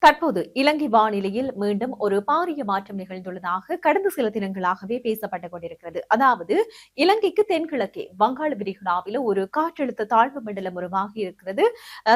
தற்போது இலங்கை வானிலையில் மீண்டும் ஒரு பாரிய மாற்றம் நிகழ்ந்துள்ளதாக கடந்த சில தினங்களாகவே பேசப்பட்டுக் கொண்டிருக்கிறது. அதாவது இலங்கைக்கு தென்கிழக்கே வங்காள விரிகுடாவில ஒரு காற்றழுத்த தாழ்வு மண்டலம் உருவாகி இருக்கிறது.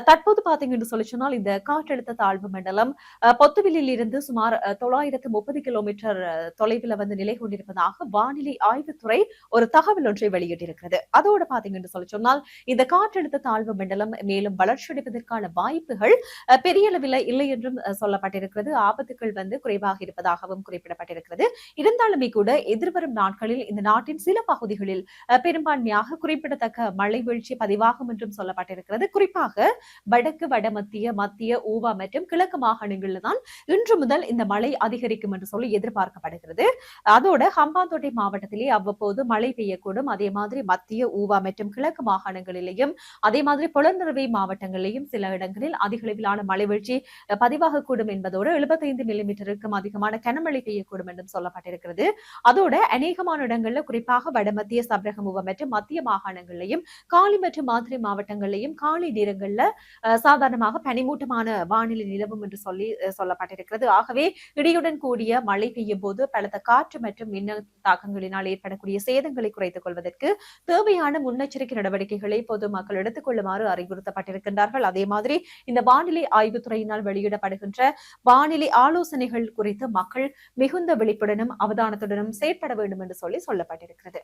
தற்போது பாத்தீங்கன்னு சொல்லி சொன்னால் இந்த காற்றழுத்த தாழ்வு மண்டலம் பொத்துவிலில் இருந்து சுமார் 930 கிலோமீட்டர் தொலைவில் நிலை கொண்டிருப்பதாக வானிலை ஆய்வுத்துறை ஒரு தகவல் ஒன்றை வெளியிட்டிருக்கிறது. அதோடு பாத்தீங்கன்னு சொல்லி சொன்னால் இந்த காற்றழுத்த தாழ்வு மண்டலம் மேலும் வளர்ச்சியடைவதற்கான வாய்ப்புகள் பெரிய அளவில் இல்லை என்றும் சொல்லப்பட்டிருக்கிறது. ஆபத்துக்கள் குறைவாக இருப்பதாகவும் குறிப்பிடப்பட்டிருக்கிறது. இருந்தாலுமே கூட எதிர்வரும் நாட்களில் இந்த நாட்டின் சில பகுதிகளில் பெரும்பான்மையாக குறிப்பிடத்தக்க மழை வீழ்ச்சி பதிவாகும் என்றும் சொல்லப்பட்டிருக்கிறது. குறிப்பாக வடக்கு வடமத்திய மத்திய ஊவா மற்றும் கிழக்கு மாகாணங்களில் தான் இன்று முதல் இந்த மழை அதிகரிக்கும் என்று சொல்லி எதிர்பார்க்கப்படுகிறது. அதோட ஹம்பாந்தோட்டை மாவட்டத்திலே அவ்வப்போது மழை பெய்யக்கூடும். அதே மாதிரி மத்திய ஊவா மற்றும் கிழக்கு மாகாணங்களிலேயும் அதே மாதிரி புலனறுவை மாவட்டங்களிலேயும் சில இடங்களில் அதிக அளவிலான மழை வீழ்ச்சி பதிவாகக்கூடும் என்பதோடு 75 மில்லிமீட்டருக்கும் அதிகமான கனமழை பெய்யக்கூடும் என்றும் சொல்லப்பட்டிருக்கிறது. அதோட அநேகமான இடங்கள்ல குறிப்பாக வடமத்திய சப்ரகமுவ மற்றும் மத்திய மாகாணங்களிலையும் காலி மற்றும் மாத்திரை மாவட்டங்களிலையும் காலை நேரங்கள்ல சாதாரணமாக பனிமூட்டமான வானிலை நிலவும் என்று சொல்லப்பட்டிருக்கிறது. ஆகவே இடியுடன் கூடிய மழை பெய்யும் போது பலத்த காற்று மற்றும் மின்னல் தாக்கங்களினால் ஏற்படக்கூடிய சேதங்களை குறைத்துக் கொள்வதற்கு தேவையான முன்னெச்சரிக்கை நடவடிக்கைகளை பொதுமக்கள் எடுத்துக் கொள்ளுமாறு அறிவுறுத்தப்பட்டிருக்கின்றார்கள். அதே மாதிரி இந்த வானிலை ஆய்வுத்துறையினால் வெளியிடப்படுகின்ற வானிலை ஆலோசனைகள் குறித்து மக்கள் மிகுந்த விழிப்புடனும் அவதானத்துடனும் செயற்பட வேண்டும் என்று சொல்லப்பட்டிருக்கிறது.